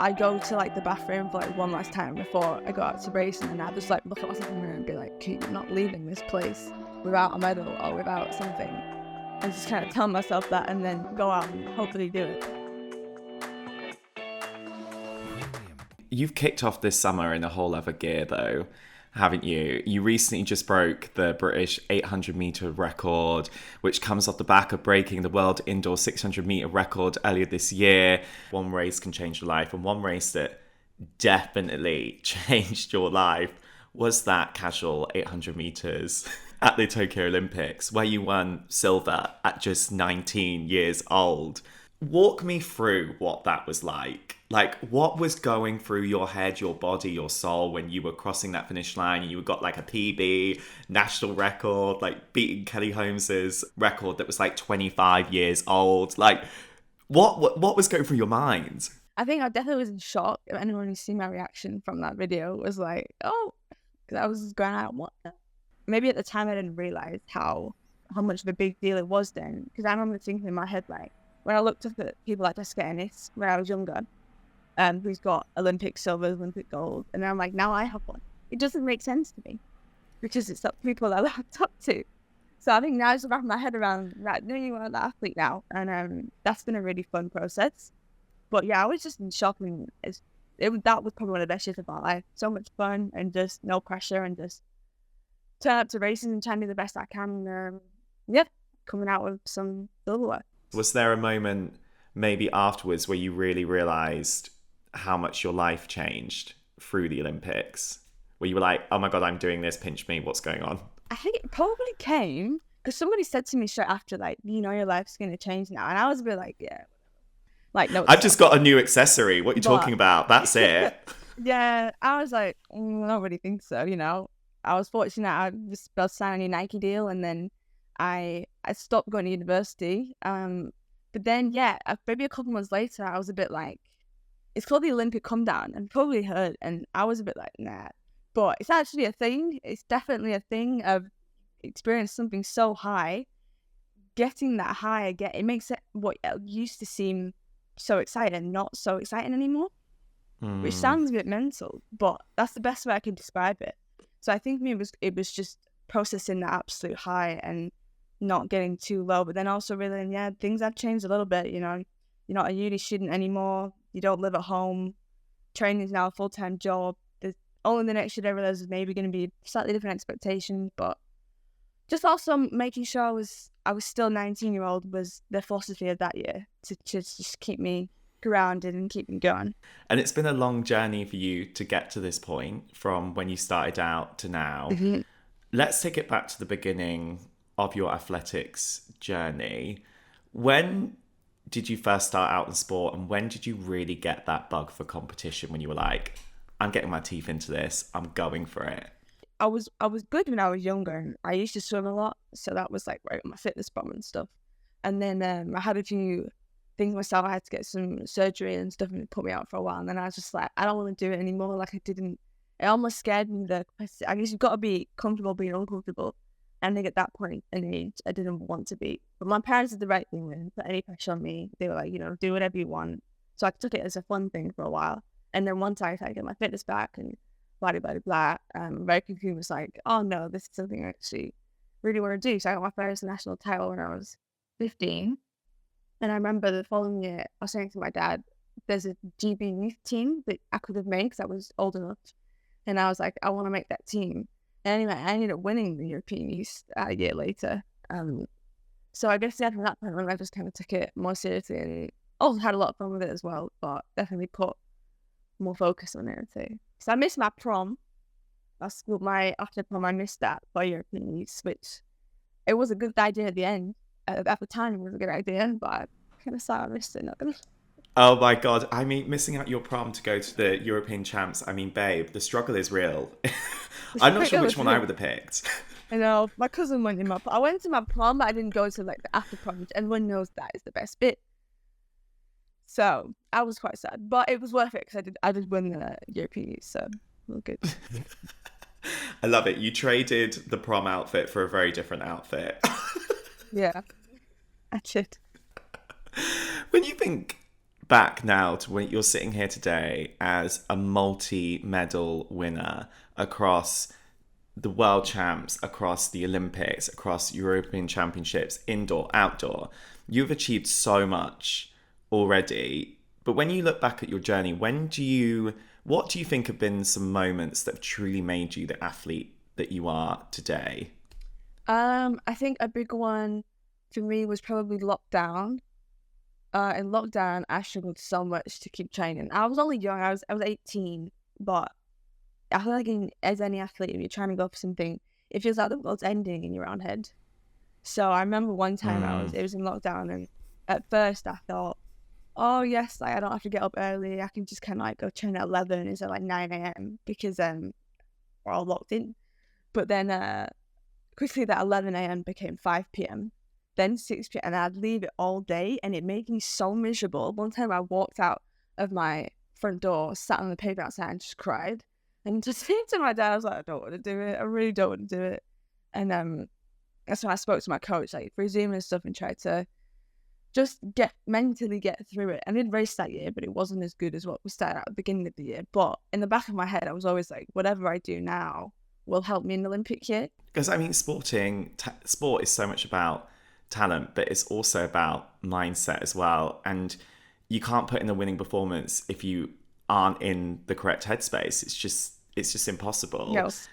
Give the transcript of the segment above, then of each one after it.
I go to like the bathroom for like one last time before I go out to race, and then I just like look at myself in the mirror and be like, okay, you're not leaving this place without a medal or without something. And just kind of tell myself that, and then go out and hopefully do it. You've kicked off this summer in a whole other gear though, haven't you? You recently just broke the British 800 metre record, which comes off the back of breaking the world indoor 600 metre record earlier this year. One race can change your life, and one race that definitely changed your life was that casual 800 metres at the Tokyo Olympics, where you won silver at just 19 years old. Walk me through what that was like. Like, what was going through your head, your body, your soul when you were crossing that finish line and you got like a PB, national record, like beating Keely Holmes's record that was like 25 years old? Like, what was going through your mind? I think I definitely was in shock. If anyone who's seen my reaction from that video was like, oh, because I was just going out, what? Maybe at the time I didn't realize how much of a big deal it was then. Because I remember thinking in my head, like, when I looked up at people like Jessica Ennis when I was younger, who's got Olympic silver, Olympic gold, and I'm like, now I have one. It doesn't make sense to me because it's up people I looked up to. So I think now I just wrap my head around that. No, you are an athlete now, and that's been a really fun process. But yeah, I was just in shock, and that was probably one of the best years of my life. So much fun and just no pressure, and just turn up to races and try and do the best I can. Coming out with some silverware. Was there a moment maybe afterwards where you really realised how much your life changed through the Olympics? Where you were like, oh my God, I'm doing this, pinch me, what's going on? I think it probably came because somebody said to me straight after, like, you know, your life's going to change now. And I was a bit like, yeah. Like, no. I've just got a new accessory. What are you talking about? That's it. Yeah, I was like, I don't really think so, you know. I was fortunate. I was about to sign a new Nike deal, and then I stopped going to university. But then, yeah, maybe a couple months later, I was a bit like, it's called the Olympic come down, and probably heard, and I was a bit like, nah. But it's actually a thing. It's definitely a thing of experiencing something so high. Getting that high again, it makes it what used to seem so exciting not so exciting anymore. Which sounds a bit mental, but that's the best way I can describe it. So I think it was just processing the absolute high and not getting too low, but then also realizing, yeah, things have changed a little bit, you know. You're not a uni student anymore. You don't live at home. Training is now a full-time job. There's only the next year I realized there's maybe going to be slightly different expectations, but just also making sure I was still 19-year-old was the philosophy of that year to just keep me grounded and keep me going. And it's been a long journey for you to get to this point from when you started out to now. Mm-hmm. Let's take it back to the beginning of your athletics journey. When did you first start out in sport, and when did you really get that bug for competition when you were like, I'm getting my teeth into this, I'm going for it? I was good when I was younger. I used to swim a lot, so that was like right on my fitness problem and stuff. And then I had a few things myself. I had to get some surgery and stuff, and it put me out for a while. And then I was just like, I don't want to do it anymore. Like it almost scared me. I guess you've got to be comfortable being uncomfortable. And then at that point in age, I didn't want to be. But my parents did the right thing. They didn't put any pressure on me. They were like, you know, do whatever you want. So I took it as a fun thing for a while. And then once I started getting my fitness back and blah, blah, blah, very quickly was like, oh no, this is something I actually really want to do. So I got my first national title when I was 15. And I remember the following year, I was saying to my dad, there's a GB youth team that I could have made because I was old enough. And I was like, I want to make that team. And anyway, I ended up winning the European Youth a year later. So I guess from that point on, I just kind of took it more seriously and also had a lot of fun with it as well, but definitely put more focus on it too. So I missed my prom. After prom, I missed that for European Youth, which it was a good idea at the end. At the time, it was a good idea, but I kind of sad I missed it. Oh my God. I mean, missing out your prom to go to the European champs. I mean, babe, the struggle is real. I'm not sure which one I would have picked. I know. My cousin went in my prom. I went to my prom, but I didn't go to like the after prom, which everyone knows that is the best bit. So I was quite sad, but it was worth it because I did win the European Youth, so all good. I love it. You traded the prom outfit for a very different outfit. Yeah, I did. When you think back now to when you're sitting here today as a multi-medal winner across the world champs, across the Olympics, across European Championships, indoor, outdoor, you've achieved so much already. But when you look back at your journey, what do you think have been some moments that have truly made you the athlete that you are today? I think a big one for me was probably lockdown. In lockdown, I struggled so much to keep training. I was only young. I was 18, but I feel like as any athlete, if you're trying to go for something, it feels like the world's ending in your own head. So I remember one time it was in lockdown, and at first I thought, oh yes, like I don't have to get up early. I can just kind of like go train at 11 instead of like 9 a.m. because we're all locked in. But then quickly that 11 a.m. became 5 p.m. then 6 p.m. and I'd leave it all day, and it made me so miserable. One time I walked out of my front door, sat on the pavement outside and just cried. And just said to my dad, I was like, I don't want to do it. I really don't want to do it. And that's when I spoke to my coach, like for Zoom and stuff, and tried to just mentally get through it. I did race that year, but it wasn't as good as what we started at the beginning of the year. But in the back of my head, I was always like, whatever I do now will help me in the Olympic year. Because I mean, sport is so much about talent, but it's also about mindset as well. And you can't put in a winning performance if you aren't in the correct headspace. It's just impossible. Yes.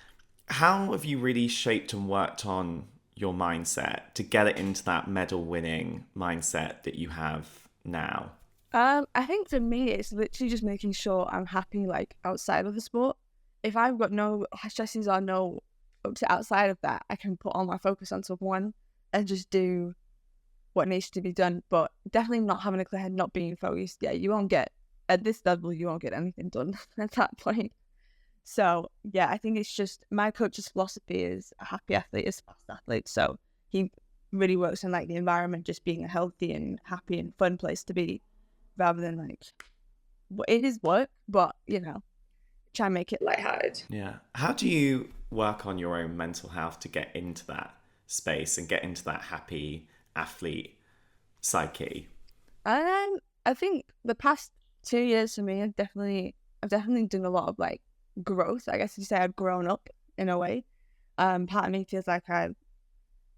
How have you really shaped and worked on your mindset to get it into that medal winning mindset that you have now? I think for me, it's literally just making sure I'm happy, like outside of the sport. If I've got no stresses or no up to outside of that, I can put all my focus onto one and just do what needs to be done. But definitely not having a clear head, not being focused. Yeah, you won't get at this level. You won't get anything done at that point. So yeah, I think it's just my coach's philosophy is a happy athlete is a fast athlete. So he really works on like the environment just being a healthy and happy and fun place to be, rather than like it is work, but try and make it lighthearted. Yeah. How do you work on your own mental health to get into that space and get into that happy athlete psyche? I think the past 2 years for me, I've definitely done a lot of like growth. I guess you say I've grown up in a way. Part of me feels like I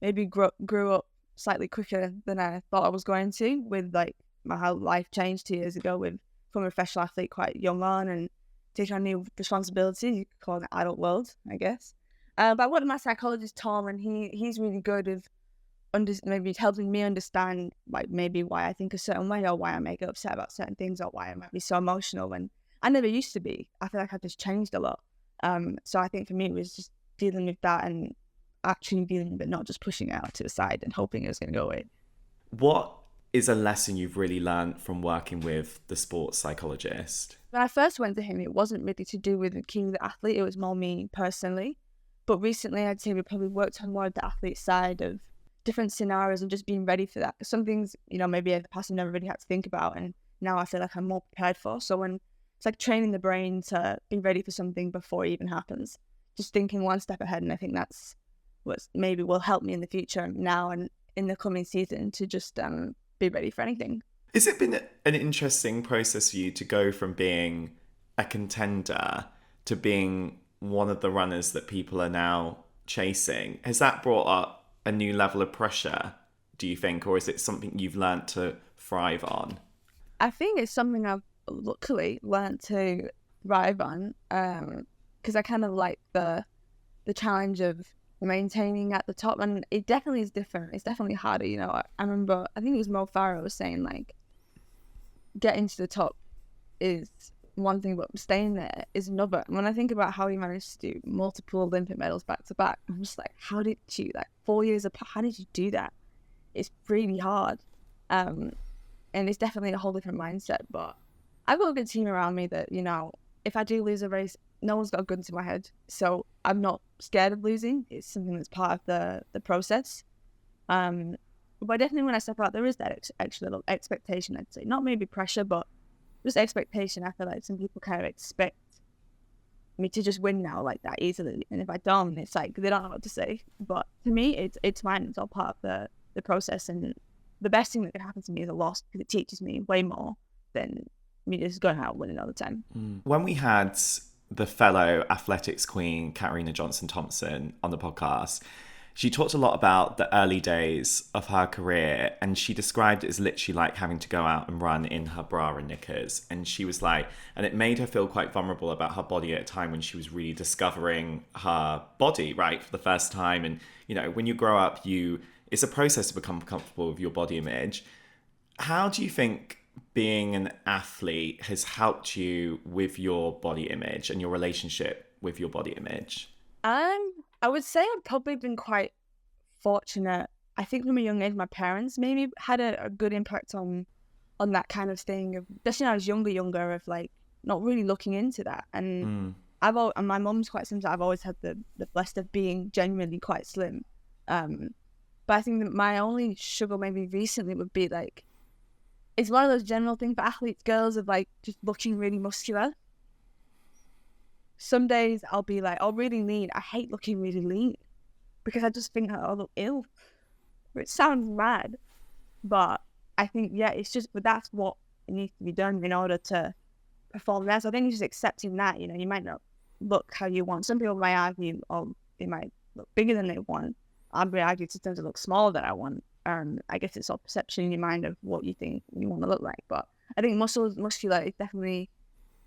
maybe grew up slightly quicker than I thought I was going to, with like how life changed 2 years ago with becoming a professional athlete quite young on and taking on new responsibilities. You could call it the adult world, I guess. But I went to my psychologist, Tom, and he's really good with maybe helping me understand like maybe why I think a certain way, or why I may get upset about certain things, or why I might be so emotional when I never used to be. I feel like I've just changed a lot. So I think for me it was just dealing with that and actually dealing with it, not just pushing it out to the side and hoping it was going to go away. What is a lesson you've really learned from working with the sports psychologist? When I first went to him, it wasn't really to do with Keely the athlete, it was more me personally. But recently I'd say we probably worked on more of the athlete side of different scenarios and just being ready for that. Some things, maybe in the past I never really had to think about, and now I feel like I'm more prepared for. So when it's like training the brain to be ready for something before it even happens, just thinking one step ahead. And I think that's what maybe will help me in the future now and in the coming season to just be ready for anything. Has it been an interesting process for you to go from being a contender to being one of the runners that people are now chasing? Has that brought up a new level of pressure, do you think, or is it something you've learned to thrive on? I think it's something I've luckily learned to thrive on, because I kind of like the challenge of maintaining at the top, and it definitely is different. It's definitely harder. I remember, I think it was Mo Farah was saying like getting to the top is one thing, but staying there is another. And when I think about how he managed to do multiple Olympic medals back to back, I'm just like, how did you, like 4 years apart, how did you do that? It's really hard. And it's definitely a whole different mindset. But I've got a good team around me that, if I do lose a race, no one's got a gun to my head. So I'm not scared of losing. It's something that's part of the process. But definitely when I step out, there is that extra little expectation, I'd say. Not maybe pressure, but just expectation. I feel like some people kind of expect me to just win now like that easily. And if I don't, it's like they don't know what to say. But to me, it's fine. It's all part of the process. And the best thing that could happen to me is a loss, because it teaches me way more then you're just going out winning all the time. When we had the fellow athletics queen, Katarina Johnson-Thompson, on the podcast, she talked a lot about the early days of her career, and she described it as literally like having to go out and run in her bra and knickers. And she was like, and it made her feel quite vulnerable about her body at a time when she was really discovering her body, right, for the first time. And, you know, when you grow up, it's a process to become comfortable with your body image. How do you think being an athlete has helped you with your body image and your relationship with your body image? I would say I've probably been quite fortunate. I think from a young age, my parents maybe had a good impact on that kind of thing, especially when I was younger, of like not really looking into that. And and my mum's quite similar. I've always had the blessed of being genuinely quite slim. But I think that my only struggle maybe recently would be like, it's one of those general things for athletes, girls, of like just looking really muscular. Some days I'll be like, oh, really lean. I hate looking really lean because I just think I'll look ill. Which sounds mad. But I think, it's just, but that's what needs to be done in order to perform there. So I think it's just accepting that, you might not look how you want. Some people might argue, oh, they might look bigger than they want. I'd argue sometimes to look smaller than I want. I guess it's all perception in your mind of what you think you want to look like. But I think muscular is definitely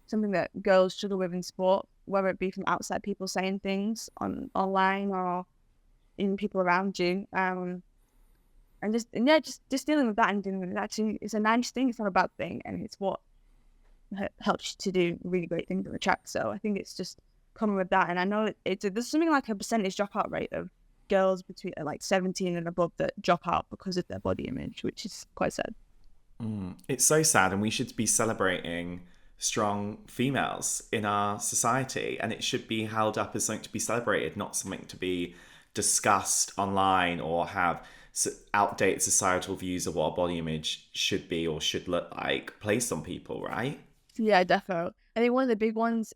something that girls struggle with in sport, whether it be from outside people saying things online or in people around you. And just dealing with that and dealing with it. Actually, it's a nice thing. It's not a bad thing, and it's what helps you to do really great things on the track. So I think it's just coming with that. And I know there's something like a percentage dropout rate of girls between like 17 and above that drop out because of their body image, which is quite sad. It's so sad, and we should be celebrating strong females in our society, and it should be held up as something to be celebrated, not something to be discussed online or have outdated societal views of what a body image should be or should look like placed on people, right? Yeah, definitely. I think one of the big ones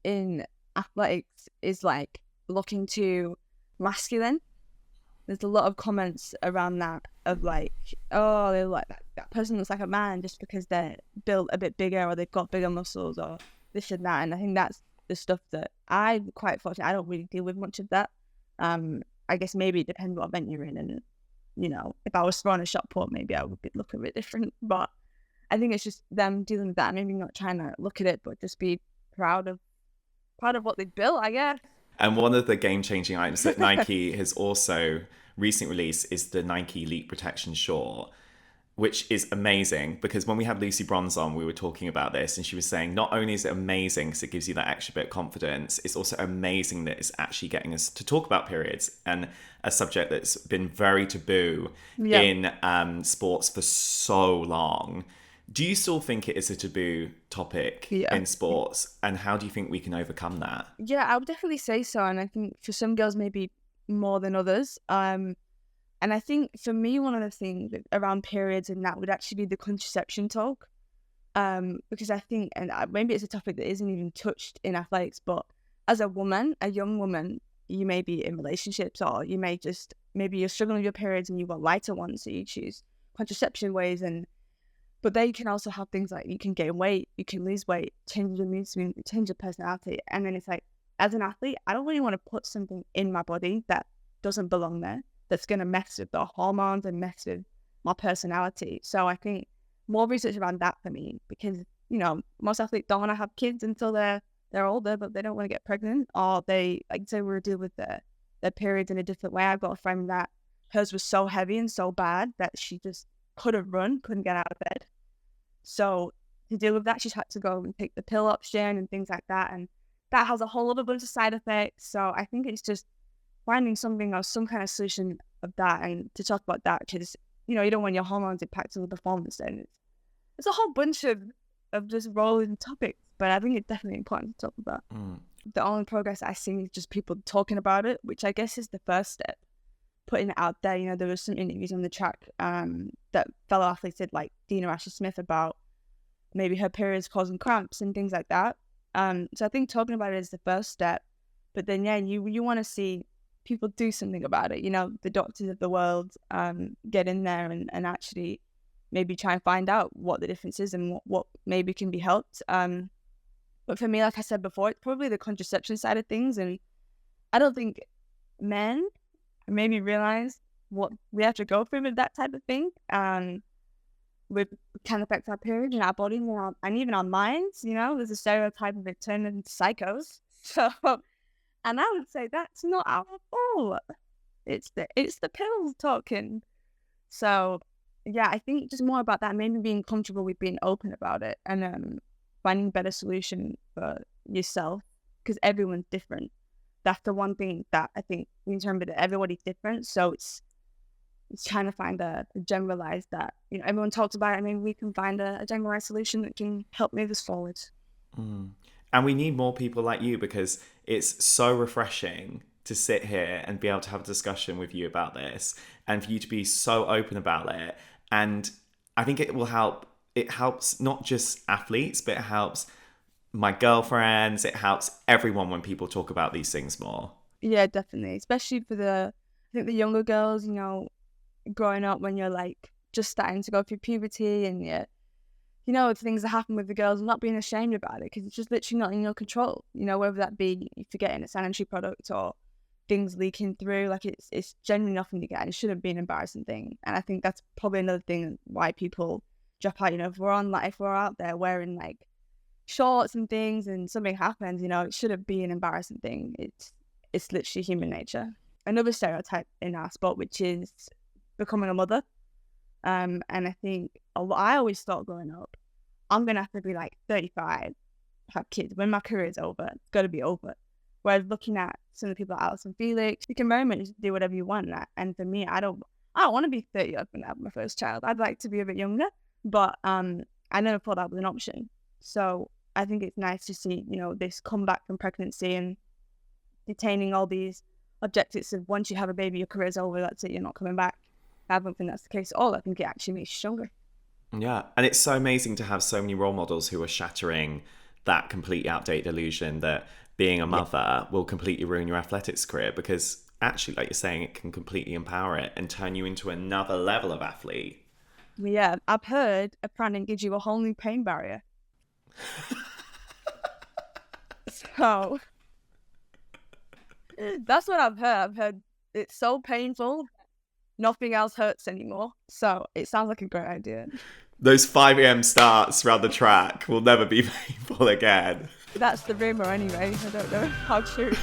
in athletics is like looking too masculine. There's a lot of comments around that of like, oh, they look like that person looks like a man just because they're built a bit bigger or they've got bigger muscles or this and that. And I think that's the stuff that I'm quite fortunate. I don't really deal with much of that. I guess maybe it depends what event you're in, and if I was throwing a shot put, maybe I would look a bit different. But I think it's just them dealing with that, maybe not trying to look at it, but just be proud of what they've built, I guess. And one of the game-changing items that Nike has also recently released is the Nike Elite Protection Short, which is amazing because when we had Lucy Bronze on, we were talking about this, and she was saying not only is it amazing because it gives you that extra bit of confidence, it's also amazing that it's actually getting us to talk about periods, and a subject that's been very taboo in sports for so long. Do you still think it is a taboo topic in sports? And how do you think we can overcome that? Yeah, I would definitely say so. And I think for some girls, maybe more than others. And I think for me, one of the things around periods and that would actually be the contraception talk. Because I think, and maybe it's a topic that isn't even touched in athletics, but as a woman, a young woman, you may be in relationships, or you may maybe you're struggling with your periods and you want lighter ones, so you choose contraception ways. But they can also have things like you can gain weight, you can lose weight, change your mood swing, change your personality. And then it's like, as an athlete, I don't really want to put something in my body that doesn't belong there, that's going to mess with the hormones and mess with my personality. So I think more research around that for me, because, most athletes don't want to have kids until they're older, but they don't want to get pregnant, or they, like say, we deal with their periods in a different way. I've got a friend that hers was so heavy and so bad that she just couldn't get out of bed. So to deal with that, she's had to go and take the pill option and things like that. And that has a whole other bunch of side effects. So I think it's just finding something or some kind of solution of that, and to talk about that, because, you don't want your hormones impacting the performance. And it's a whole bunch of just rolling topics, but I think it's definitely important to talk about. The only progress I see is just people talking about it, which I guess is the first step. Putting it out there. There was some interviews on the track that fellow athletes did, like Dina Asher-Smith, about maybe her periods causing cramps and things like that. So I think talking about it is the first step. But then, you want to see people do something about it. The doctors of the world get in there and actually, maybe try and find out what the difference is and what maybe can be helped. But for me, like I said before, it's probably the contraception side of things. And I don't think men maybe realize what we have to go through with that type of thing. With can affect our period and our body and even our minds. There's a stereotype of it turning into psychos. So, and I would say that's not our fault. It's the pills talking. So, yeah, I think just more about that, maybe being comfortable with being open about it and finding a better solution for yourself, because everyone's different. That's the one thing that I think we determined that everybody's different. So it's trying to find a generalized that, everyone talks about it, and maybe we can find a generalized solution that can help move us forward. And we need more people like you, because it's so refreshing to sit here and be able to have a discussion with you about this, and for you to be so open about it. And I think it will help. It helps not just athletes, but it helps my girlfriends. It helps everyone when people talk about these things more. Yeah, definitely. Especially for I think the younger girls, growing up when you're like just starting to go through puberty, and the things that happen with the girls, not being ashamed about it, because it's just literally not in your control. Whether that be you forgetting a sanitary product or things leaking through, like it's genuinely nothing to get, and it shouldn't be an embarrassing thing. And I think that's probably another thing why people drop out. If we're out there wearing like shorts and things and something happens, it shouldn't be an embarrassing thing. It's literally human nature. Another stereotype in our sport, which is becoming a mother. And I think I always thought growing up, I'm gonna have to be like 35, have kids when my career is over. It's got to be over. Whereas looking at some of the people like Alison Felix, you can very much do whatever you want. And for me, I don't want to be 30 up and have my first child. I'd like to be a bit younger, but I never thought that was an option. So I think it's nice to see, this comeback from pregnancy and detaining all these objectives of once you have a baby, your career's over, that's it, you're not coming back. I don't think that's the case at all. I think it actually makes you stronger. Yeah, and it's so amazing to have so many role models who are shattering that completely outdated illusion that being a mother will completely ruin your athletics career, because actually, like you're saying, it can completely empower it and turn you into another level of athlete. Yeah, I've heard a planning gives you a whole new pain barrier. So that's what I've heard. I've heard it's so painful, nothing else hurts anymore. So it sounds like a great idea. Those 5 a.m. starts around the track will never be painful again. That's the rumor anyway. I don't know how true it is.